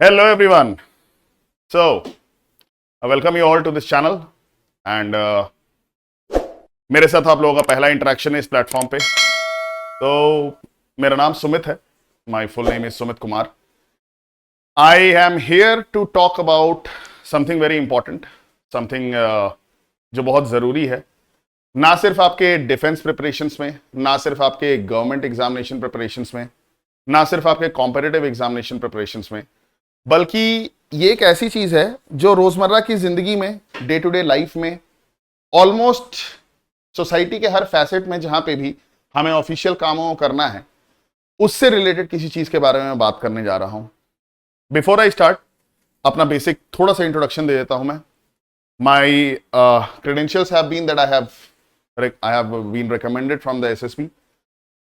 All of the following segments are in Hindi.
Hello everyone. So, I welcome you all to this channel and मेरे साथ आप लोगों का पहला इंटरेक्शन है इस प्लेटफॉर्म पे। तो मेरा नाम सुमित है। My full name is Sumit Kumar. I am here to talk about something very important, something जो बहुत ज़रूरी है, ना सिर्फ आपके डिफेंस प्रिपरेशंस में, ना सिर्फ आपके गवर्नमेंट एग्जामिनेशन प्रिपरेशंस में, ना सिर्फ आपके कॉम्पिटिटिव एग्जामिनेशन प्रिपरेशंस में, बल्कि ये एक ऐसी चीज है जो रोजमर्रा की जिंदगी में, डे टू डे लाइफ में, ऑलमोस्ट सोसाइटी के हर फैसेट में जहां पे भी हमें ऑफिशियल कामों को करना है, उससे रिलेटेड किसी चीज के बारे में बात करने जा रहा हूं। बिफोर आई स्टार्ट, अपना बेसिक थोड़ा सा इंट्रोडक्शन दे देता हूं मैं। My credentials have been that I have been recommended from the SSB.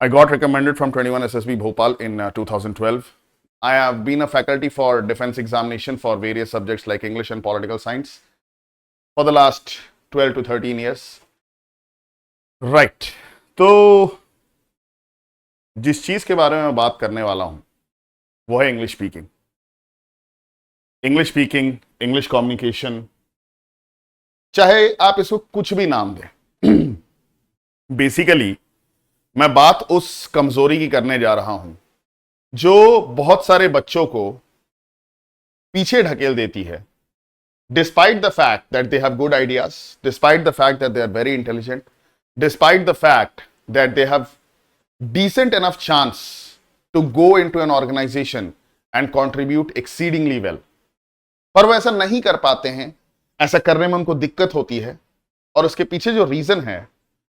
I got recommended from 21 SSB Bhopal in 2012. I have been a faculty for defense examination for various subjects like English and political science for the last 12 to 13 years. Right. तो जिस चीज के बारे में बात करने वाला हूं वो है English speaking. English speaking, English communication, चाहे आप इसको कुछ भी नाम दें। बेसिकली मैं बात उस कमजोरी की करने जा रहा हूं जो बहुत सारे बच्चों को पीछे ढकेल देती है, despite the fact that they have good ideas, despite the fact that they are very intelligent, despite the fact that they have decent enough chance to go into an organization and contribute exceedingly well, पर वो ऐसा नहीं कर पाते हैं। ऐसा करने में उनको दिक्कत होती है और उसके पीछे जो रीजन है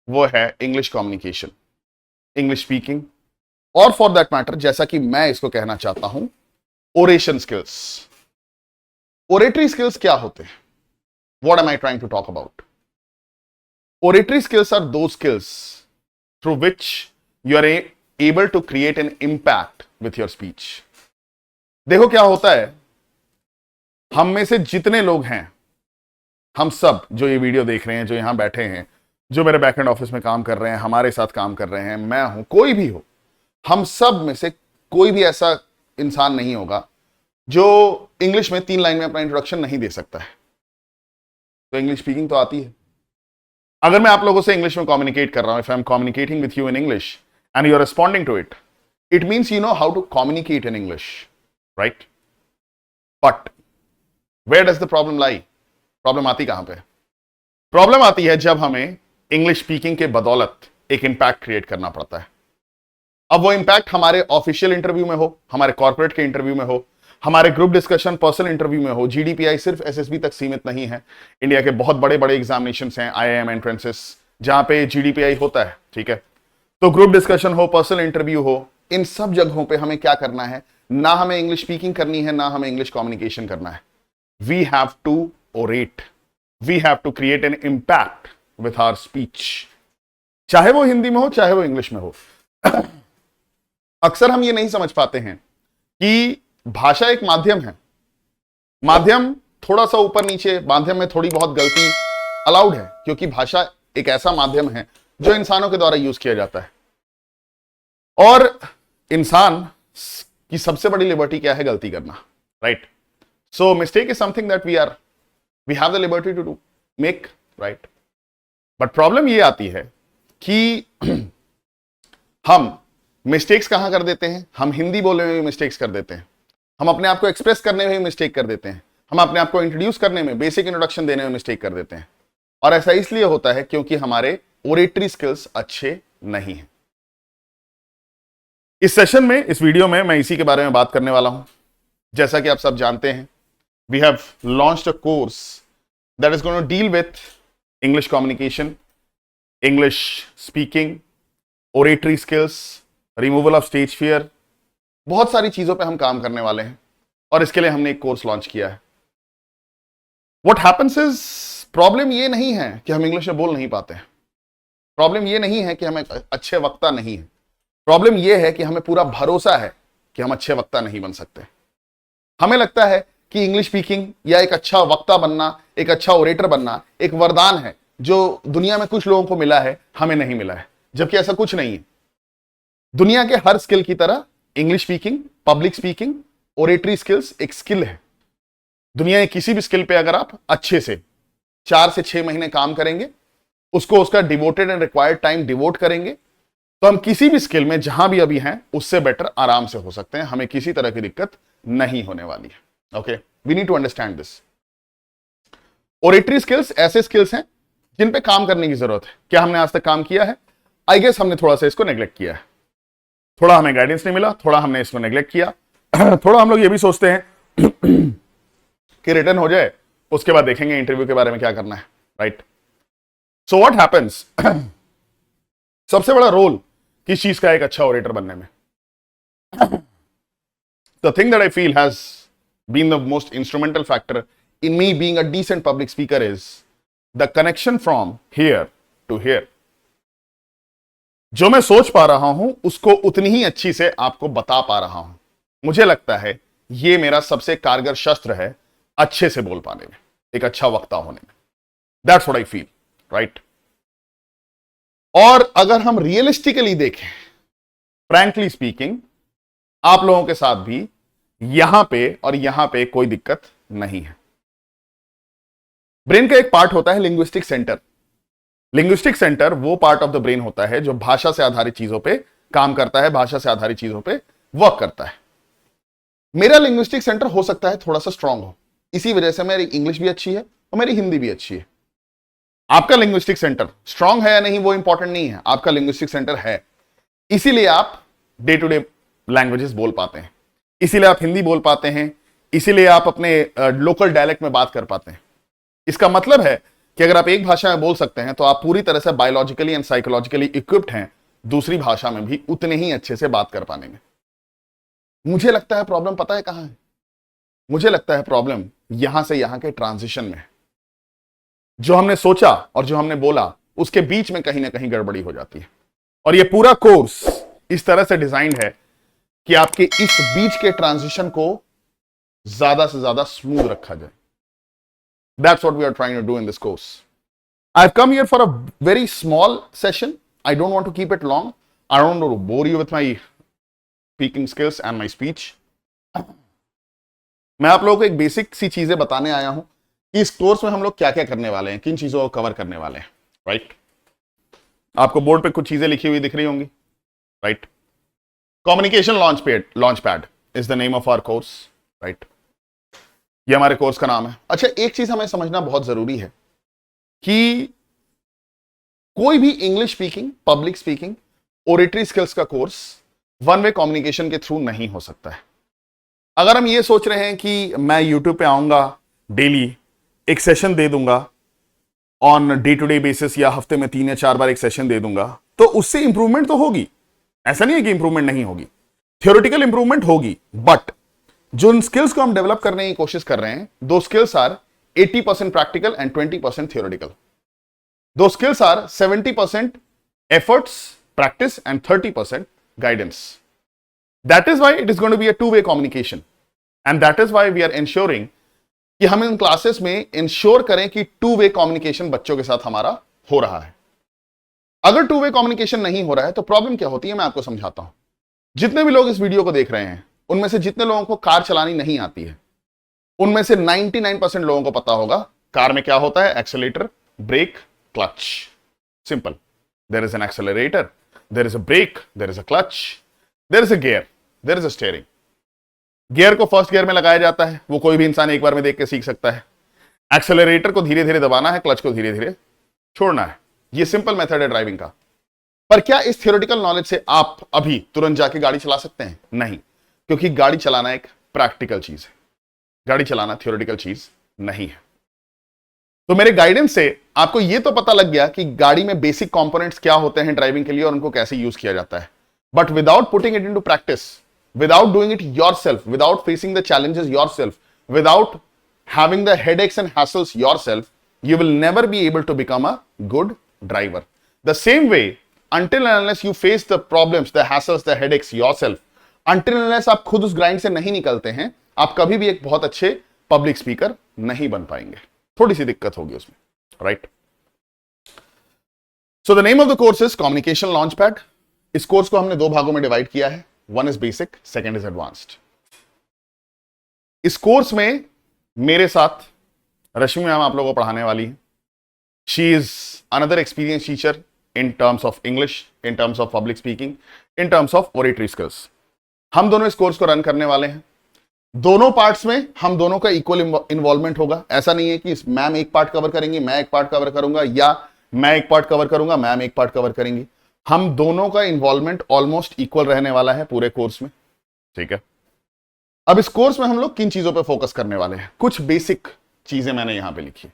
वो है इंग्लिश कम्युनिकेशन, इंग्लिश स्पीकिंग, और फॉर दैट मैटर, जैसा कि मैं इसको कहना चाहता हूं, ओरेशन स्किल्स। ओरेटरी स्किल्स क्या होते हैं? What am I trying to talk about? Oratory skills are those skills through which you are able to create an impact with your speech. देखो क्या होता है, हम में से जितने लोग हैं, हम सब जो ये वीडियो देख रहे हैं, जो यहां बैठे हैं, जो मेरे बैकएंड ऑफिस में काम कर रहे हैं, हमारे साथ काम कर रहे हैं, मैं हूं, कोई भी हो, हम सब में से कोई भी ऐसा इंसान नहीं होगा जो इंग्लिश में 3 लाइन में अपना इंट्रोडक्शन नहीं दे सकता है। तो इंग्लिश स्पीकिंग तो आती है। अगर मैं आप लोगों से इंग्लिश में कम्युनिकेट कर रहा हूं, if I am communicating with you in English and you are responding to it, it means you know how to communicate in English, right? But where does the problem lie? Problem आती कहां पे? प्रॉब्लम आती है जब हमें इंग्लिश स्पीकिंग के बदौलत एक इंपैक्ट क्रिएट करना पड़ता है। अब वो इंपैक्ट हमारे ऑफिशियल इंटरव्यू में हो, हमारे कॉर्पोरेट के इंटरव्यू में हो, हमारे ग्रुप डिस्कशन, पर्सनल इंटरव्यू में हो। जीडीपीआई सिर्फ एसएसबी तक सीमित नहीं है। इंडिया के बहुत बड़े बड़े एग्जामिनेशंस हैं, आईआईएम एंट्रेंसेस, जहां पे जीडीपीआई होता है, ठीक है? तो ग्रुप डिस्कशन हो, पर्सनल इंटरव्यू हो, इन सब जगहों पे हमें क्या करना है? ना हमें इंग्लिश स्पीकिंग करनी है, ना हमें इंग्लिश कम्युनिकेशन करना है। We have to orate, we have to create an impact with our speech, चाहे वो हिंदी में हो, चाहे वो इंग्लिश में हो। अक्सर हम ये नहीं समझ पाते हैं कि भाषा एक माध्यम है। माध्यम थोड़ा सा ऊपर नीचे, माध्यम में थोड़ी बहुत गलती अलाउड है, क्योंकि भाषा एक ऐसा माध्यम है जो इंसानों के द्वारा यूज किया जाता है। और इंसान की सबसे बड़ी लिबर्टी क्या है? गलती करना, right? So mistake is something that we have the liberty to do, make, right? But problem ये आती है कि हम मिस्टेक्स कहां कर देते हैं? हम हिंदी बोलने में भी मिस्टेक्स कर देते हैं, हम अपने आप को एक्सप्रेस करने में भी मिस्टेक कर देते हैं, हम अपने आप को इंट्रोड्यूस करने में, बेसिक इंट्रोडक्शन देने में मिस्टेक कर देते हैं। और ऐसा इसलिए होता है क्योंकि हमारे ओरेटरी स्किल्स अच्छे नहीं हैं। इस सेशन में, इस वीडियो में मैं इसी के बारे में बात करने वाला हूं। जैसा कि आप सब जानते हैं, we have launched a course that is going to deal with English communication, English speaking, oratory skills, removal of stage fear, बहुत सारी चीजों पे हम काम करने वाले हैं और इसके लिए हमने एक कोर्स लॉन्च किया है। व्हाट हैपेंस इज, प्रॉब्लम ये नहीं है कि हम इंग्लिश में बोल नहीं पाते हैं, प्रॉब्लम ये नहीं है कि हम एक अच्छे वक्ता नहीं है, प्रॉब्लम ये है कि हमें पूरा भरोसा है कि हम अच्छे वक्ता नहीं बन सकते। हमें लगता है कि इंग्लिश स्पीकिंग या एक अच्छा वक्ता बनना, एक अच्छा ओरेटर बनना एक वरदान है जो दुनिया में कुछ लोगों को मिला है, हमें नहीं मिला है, जबकि ऐसा कुछ नहीं है। दुनिया के हर स्किल की तरह English speaking, public speaking, oratory skills एक स्किल है। दुनिया के किसी भी स्किल पे अगर आप अच्छे से 4 से 6 महीने काम करेंगे, उसको उसका devoted and required time devote करेंगे, तो हम किसी भी स्किल में जहां भी अभी हैं उससे बेटर आराम से हो सकते हैं। हमें किसी तरह की दिक्कत नहीं होने वाली है। Okay, we need to understand this. Oratory skills ऐसे स्किल्स हैं जिन पे काम करने की जरूरत है। क्या हमने आज तक काम किया है? आई गेस हमने थोड़ा सा इसको नेग्लेक्ट किया है। थोड़ा हमें गाइडेंस नहीं मिला, थोड़ा हमने इसको नेग्लेक्ट किया। थोड़ा हम लोग ये भी सोचते हैं कि रिटर्न हो जाए, उसके बाद देखेंगे इंटरव्यू के बारे में क्या करना है, राइट? सो व्हाट हैपेंस, सबसे बड़ा रोल किस चीज का एक अच्छा ओरेटर बनने में? The thing that I feel has been the most instrumental factor in me being a decent public speaker is the connection from here to here. जो मैं सोच पा रहा हूं उसको उतनी ही अच्छी से आपको बता पा रहा हूं। मुझे लगता है ये मेरा सबसे कारगर शस्त्र है अच्छे से बोल पाने में, एक अच्छा वक्ता होने में। That's what I feel, right? और अगर हम रियलिस्टिकली देखें, फ्रैंकली स्पीकिंग, आप लोगों के साथ भी यहां पे और यहां पे कोई दिक्कत नहीं है। ब्रेन का एक पार्ट होता है लिंग्विस्टिक सेंटर। लिंग्विस्टिक सेंटर वो पार्ट ऑफ द ब्रेन होता है जो भाषा से आधारित चीजों पे काम करता है, भाषा से आधारित चीजों पे वर्क करता है। मेरा लिंग्विस्टिक सेंटर हो सकता है थोड़ा सा स्ट्रांग हो, इसी वजह से मेरी इंग्लिश भी अच्छी है और मेरी हिंदी भी अच्छी है। आपका लिंग्विस्टिक सेंटर स्ट्रांग है या नहीं वो इंपॉर्टेंट नहीं है, आपका लिंग्विस्टिक सेंटर है, इसीलिए आप डे टू डे लैंग्वेजेस बोल पाते हैं, इसीलिए आप हिंदी बोल पाते हैं, इसीलिए आप अपने लोकल डायलेक्ट में बात कर पाते हैं। इसका मतलब है कि अगर आप एक भाषा में बोल सकते हैं तो आप पूरी तरह से बायोलॉजिकली एंड साइकोलॉजिकली इक्विप्ड हैं दूसरी भाषा में भी उतने ही अच्छे से बात कर पाने में। मुझे लगता है प्रॉब्लम पता है कहां है? मुझे लगता है प्रॉब्लम यहां से यहां के ट्रांजिशन में है। जो हमने सोचा और जो हमने बोला उसके बीच में कहीं ना कहीं गड़बड़ी हो जाती है। और ये पूरा कोर्स इस तरह से डिजाइंड है कि आपके इस बीच के ट्रांजिशन को ज्यादा से ज्यादा स्मूथ रखा जाए। That's what we are trying to do in this course. I've come here for a very small session. I don't want to keep it long. I don't want to bore you with my speaking skills and my speech. मैं आप लोगों को एक बेसिक सी चीजें बताने आया हूं कि इस कोर्स में हम लोग क्या क्या करने वाले हैं, किन चीजों को कवर करने वाले हैं, राइट? आपको बोर्ड पे कुछ चीजें लिखी हुई दिख रही होंगी, right? Communication launch pad is the name of our course, right? ये हमारे कोर्स का नाम है। अच्छा, एक चीज हमें समझना बहुत जरूरी है कि कोई भी English speaking, public speaking, oratory skills का कोर्स वन वे कम्युनिकेशन के थ्रू नहीं हो सकता है। अगर हम ये सोच रहे हैं कि मैं यूट्यूब पे आऊंगा, डेली एक सेशन दे दूंगा on day to day basis, या हफ्ते में 3 या 4 बार एक सेशन दे दूंगा, तो उससे इंप्रूवमेंट तो होगी, ऐसा नहीं है कि इंप्रूवमेंट नहीं होगी, थियोरेटिकल इंप्रूवमेंट होगी। बट जो इन स्किल्स को हम डेवलप करने की कोशिश कर रहे हैं, those skills are 80% practical and 20% theoretical. Those skills are 70% efforts, practice and 30% guidance. That is why it is going to be a two way communication, and that is why we are ensuring कि हम इन क्लासेस में इंश्योर करें कि टू वे कम्युनिकेशन बच्चों के साथ हमारा हो रहा है। अगर टू वे कम्युनिकेशन नहीं हो रहा है तो प्रॉब्लम क्या होती है, मैं आपको समझाता हूं। जितने भी लोग इस वीडियो को देख रहे हैं उनमें से जितने लोगों को कार चलानी नहीं आती है, उनमें से 99% लोगों को पता होगा कार में क्या होता है, accelerator, brake, clutch. Simple. There is an accelerator, there is a brake, there is a clutch, there is a gear, there is a steering. Gear को फर्स्ट गियर में लगाया जाता है, वो कोई भी इंसान एक बार में देख के सीख सकता है। एक्सेलरेटर को धीरे धीरे दबाना है, क्लच को धीरे धीरे छोड़ना है। ये सिंपल मेथड है ड्राइविंग का। पर क्या इस थियोरेटिकल नॉलेज से आप अभी तुरंत जाके गाड़ी चला सकते हैं? नहीं, क्योंकि गाड़ी चलाना एक प्रैक्टिकल चीज है, गाड़ी चलाना थियोरेटिकल चीज नहीं है। तो मेरे गाइडेंस से आपको यह तो पता लग गया कि गाड़ी में बेसिक कंपोनेंट्स क्या होते हैं ड्राइविंग के लिए और उनको कैसे यूज किया जाता है। But without putting it into practice, without doing it yourself, without facing the challenges yourself, without having the headaches and hassles yourself, you will never be able to become a good driver. The same way, until and unless you face the problems, the hassles, the headaches yourself, until and unless आप खुद उस ग्राइंड से नहीं निकलते हैं, आप कभी भी एक बहुत अच्छे पब्लिक स्पीकर नहीं बन पाएंगे। थोड़ी सी दिक्कत होगी उसमें, right? So the name of the course is communication launch pad. इस कोर्स को हमने 2 भागों में डिवाइड किया है। One is basic, second is advanced. इस कोर्स में मेरे साथ रश्मि मैम आप लोगों को पढ़ाने वाली है। She is another experience teacher in terms of English, in terms of public speaking, in terms of oratory skills. हम दोनों इस कोर्स को रन करने वाले हैं। दोनों पार्ट्स में हम दोनों का इक्वल इन्वॉल्वमेंट होगा। ऐसा नहीं है कि मैम एक पार्ट कवर करेंगी, मैं एक पार्ट कवर करूंगा, या मैं एक पार्ट कवर करूंगा, मैम एक पार्ट कवर करेंगी। हम दोनों का इन्वॉल्वमेंट ऑलमोस्ट इक्वल रहने वाला है पूरे कोर्स में, ठीक है। अब इस कोर्स में हम लोग किन चीजों पर फोकस करने वाले हैं, कुछ बेसिक चीजें मैंने यहां पर लिखी।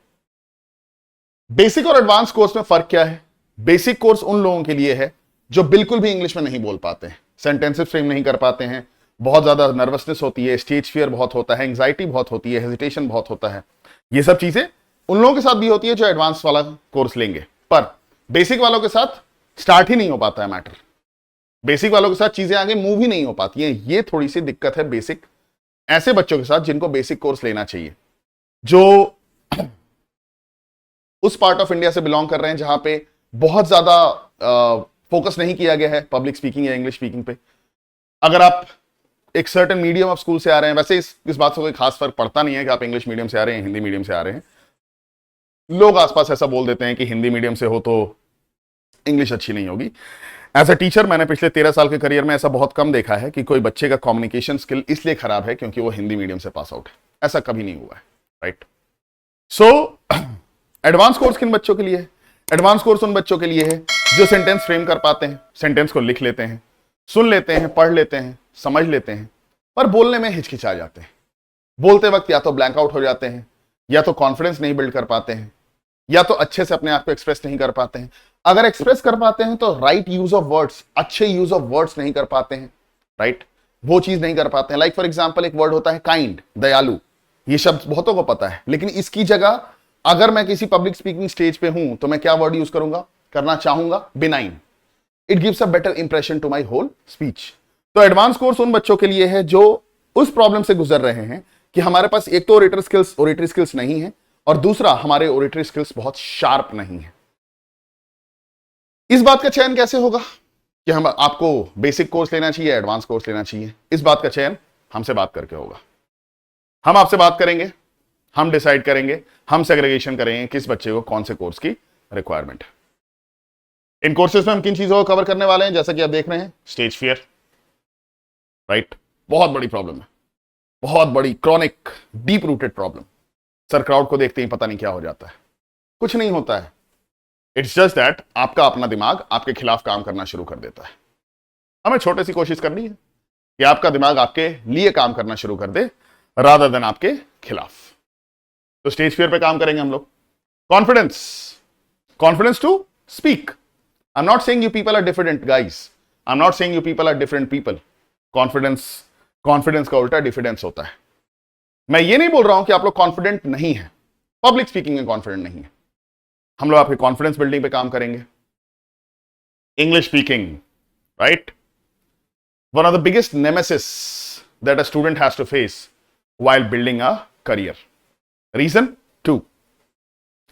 बेसिक और एडवांस कोर्स में फर्क क्या है? बेसिक कोर्स उन लोगों के लिए है जो बिल्कुल भी इंग्लिश में नहीं बोल पाते हैं, सेंटेंसेस फ्रेम नहीं कर पाते हैं, बहुत ज्यादा नर्वसनेस होती है, स्टेज फियर बहुत होता है, एंग्जाइटी बहुत होती है, हेजिटेशन बहुत होता है। ये सब चीजें उन लोगों के साथ भी होती है जो एडवांस वाला कोर्स लेंगे, पर बेसिक वालों के साथ स्टार्ट ही नहीं हो पाता है मैटर। बेसिक वालों के साथ चीजें आगे मूव ही नहीं हो पाती हैं। ये थोड़ी सी दिक्कत है बेसिक ऐसे बच्चों के साथ जिनको बेसिक कोर्स लेना चाहिए, जो उस पार्ट ऑफ इंडिया से बिलोंग कर रहे हैं जहां पे बहुत ज्यादा फोकस नहीं किया गया है पब्लिक स्पीकिंग या इंग्लिश स्पीकिंग पे। अगर आप एक सर्टेन मीडियम ऑफ स्कूल से आ रहे हैं, वैसे इस बात से कोई खास फर्क पड़ता नहीं है कि आप इंग्लिश मीडियम से आ रहे हैं, हिंदी मीडियम से आ रहे हैं। लोग आसपास ऐसा बोल देते हैं कि हिंदी मीडियम से हो तो इंग्लिश अच्छी नहीं होगी। एज अ टीचर मैंने पिछले 13 साल के करियर में ऐसा बहुत कम देखा है कि कोई बच्चे का कम्युनिकेशन स्किल इसलिए खराब है क्योंकि वो हिंदी मीडियम से पास आउट है। ऐसा कभी नहीं हुआ है, राइट। सो एडवांस कोर्स किन बच्चों के लिए है? एडवांस कोर्स उन बच्चों के लिए है जो सेंटेंस फ्रेम कर पाते हैं, सेंटेंस को लिख लेते हैं, सुन लेते हैं, पढ़ लेते हैं, समझ लेते हैं, पर बोलने में हिचकिचा जाते हैं। बोलते वक्त या तो ब्लैंक आउट हो जाते हैं, या तो कॉन्फिडेंस नहीं बिल्ड कर पाते हैं, या तो अच्छे से अपने आप को एक्सप्रेस नहीं कर पाते हैं। अगर एक्सप्रेस कर पाते हैं तो राइट यूज ऑफ वर्ड्स, अच्छे यूज ऑफ वर्ड्स नहीं कर पाते हैं, राइट। वो चीज नहीं कर पाते हैं। लाइक फॉर एग्जाम्पल एक वर्ड होता है काइंड, दयालु। ये शब्द बहुतों को पता है, लेकिन इसकी जगह अगर मैं किसी पब्लिक स्पीकिंग स्टेज पे हूं तो मैं क्या वर्ड यूज करना चाहूंगा? Benign. It gives a better impression to my whole speech. तो एडवांस कोर्स उन बच्चों के लिए है जो उस प्रॉब्लम से गुजर रहे हैं कि हमारे पास एक तो ओरेटरी स्किल्स नहीं है, और दूसरा हमारे ओरेटरी स्किल्स बहुत शार्प नहीं है। इस बात का चयन कैसे होगा कि हम आपको बेसिक कोर्स लेना चाहिए, एडवांस कोर्स लेना चाहिए? इस बात का चयन हमसे बात करके होगा। हम आपसे बात करेंगे, हम डिसाइड करेंगे, हम सेग्रीगेशन करेंगे किस बच्चे को कौन से कोर्स की रिक्वायरमेंट है। इन कोर्सेज में हम किन चीजों को कवर करने वाले हैं? जैसा कि आप देख रहे हैं, स्टेज फियर, राइट, बहुत बड़ी प्रॉब्लम है, बहुत बड़ी chronic deep rooted problem. Sir crowd को देखते ही पता नहीं क्या हो जाता है। कुछ नहीं होता है, इट्स जस्ट दैट आपका अपना दिमाग आपके खिलाफ काम करना शुरू कर देता है। हमें छोटी सी कोशिश करनी है कि आपका दिमाग आपके लिए काम करना शुरू कर दे रादर देन आपके खिलाफ। तो स्टेज फियर पे काम करेंगे हम लोग। Confidence to speak. I am not saying you people are different guys, I am not saying you people are different people. Confidence का उल्टा डिफिडेंस होता है। मैं ये नहीं बोल रहा हूं कि आप लोग कॉन्फिडेंट नहीं है, पब्लिक स्पीकिंग में कॉन्फिडेंट नहीं है। हम लोग आपके कॉन्फिडेंस बिल्डिंग पे काम करेंगे। English speaking, right, one of the biggest nemesis that a student has to face while building a career. Reason 2,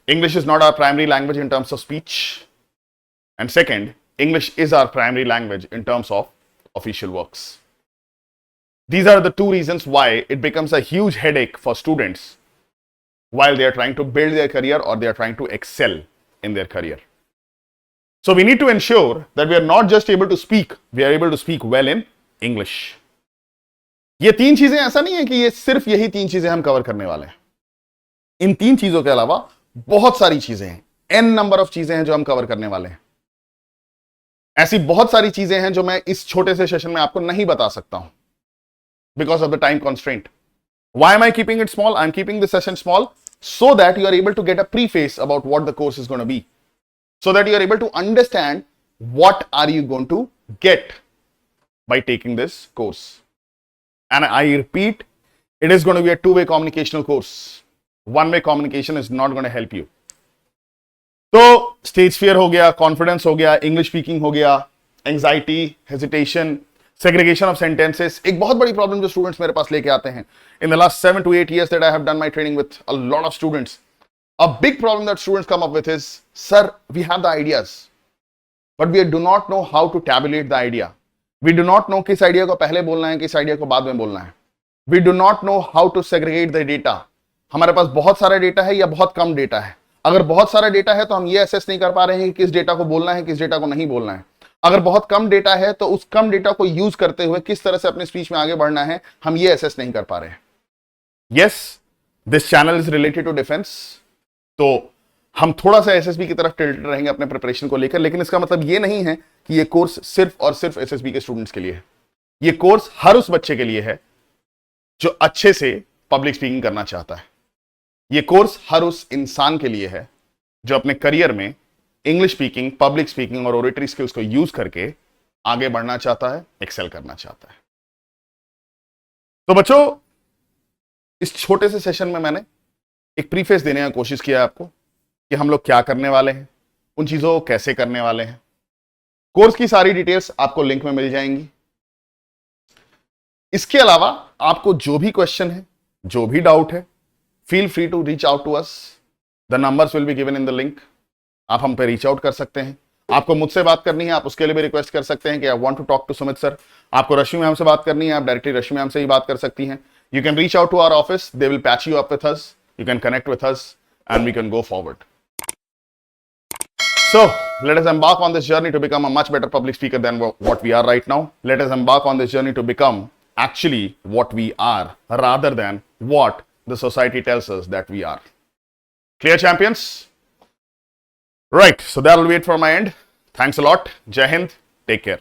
English is not our primary language in terms of speech, and second, English is our primary language in terms of official works. These are the two reasons why it becomes a huge headache for students while they are trying to build their career or they are trying to excel in their career. So we need to ensure that we are not just able to speak, we are able to speak well in English. ये तीन चीजें, ऐसा नहीं है कि ये सिर्फ यही तीन चीजें हम कवर करने वाले हैं। इन तीन चीजों के अलावा बहुत सारी चीजें हैं, एन नंबर ऑफ चीजें हैं जो हम कवर करने वाले हैं। ऐसी बहुत सारी चीजें हैं जो मैं इस छोटे से सेशन में आपको नहीं बता सकता हूं because of the time constraint. Why am I keeping it small? I'm keeping the session small so that you are able to get a preface about what the course is going to be, so that you are able to understand what are you going to get by taking this course. And I repeat, it is going to be a two-way communicational course. One-way communication is not going to help you. तो स्टेज फियर हो गया, कॉन्फिडेंस हो गया, इंग्लिश स्पीकिंग हो गया, anxiety, hesitation, segregation of sentences. एक बहुत बड़ी प्रॉब्लम जो स्टूडेंट्स मेरे पास लेके आते हैं, in the last 7 to 8 years that I have done my training with a lot of students, a big problem that students come up with is, sir, we have the ideas, but we do not know how to tabulate the idea. We do not know किस आइडिया को पहले बोलना है, किस आइडिया को बाद में बोलना है। We do not know how to segregate the data. हमारे पास बहुत सारा डेटा है या बहुत कम डेटा है। अगर बहुत सारा डेटा है तो हम ये असेस नहीं कर पा रहे हैं कि किस डेटा को बोलना है, किस डेटा को नहीं बोलना है। अगर बहुत कम डेटा है तो उस कम डेटा को यूज करते हुए किस तरह से अपने स्पीच में आगे बढ़ना है, हम ये असेस नहीं कर पा रहे हैं। Yes, this channel is related to defence, तो हम थोड़ा सा एसएसबी की तरफ टिल्टेड रहेंगे अपने प्रिपरेशन को लेकर, लेकिन इसका मतलब ये नहीं है कि ये कोर्स सिर्फ और सिर्फ एसएसबी के स्टूडेंट्स के लिए है। ये कोर्स हर उस बच्चे के लिए है जो अच्छे से पब्लिक स्पीकिंग करना चाहता है। ये कोर्स हर उस इंसान के लिए है जो अपने करियर में इंग्लिश स्पीकिंग, पब्लिक स्पीकिंग और ओरेटरी स्किल्स को यूज करके आगे बढ़ना चाहता है, एक्सेल करना चाहता है। तो बच्चों, इस छोटे से सेशन में मैंने एक प्रीफेस देने की कोशिश किया आपको कि हम लोग क्या करने वाले हैं, उन चीजों को कैसे करने वाले हैं। कोर्स की सारी डिटेल्स आपको लिंक में मिल जाएंगी। इसके अलावा आपको जो भी क्वेश्चन है, जो भी डाउट है, feel free to reach out to us. The numbers will be given in the link. आप हम पे रीच आउट कर सकते हैं। आपको मुझसे बात करनी है, आप उसके लिए भी रिक्वेस्ट कर सकते हैं कि I want to talk to Sumit sir. आपको रश्मि मैम से बात करनी है, आप डायरेक्टली रश्मि मैम से ही बात कर सकती हैं। You can reach out to our office, they will patch you up with us, you can connect with us and we can go forward. So, let us embark on this journey to become a much better public speaker than what we are right now. Let us embark on this journey to become actually what we are rather than what the society tells us that we are. Clear, champions? Right, so that will be it from my end. Thanks a lot. Jai Hind. Take care.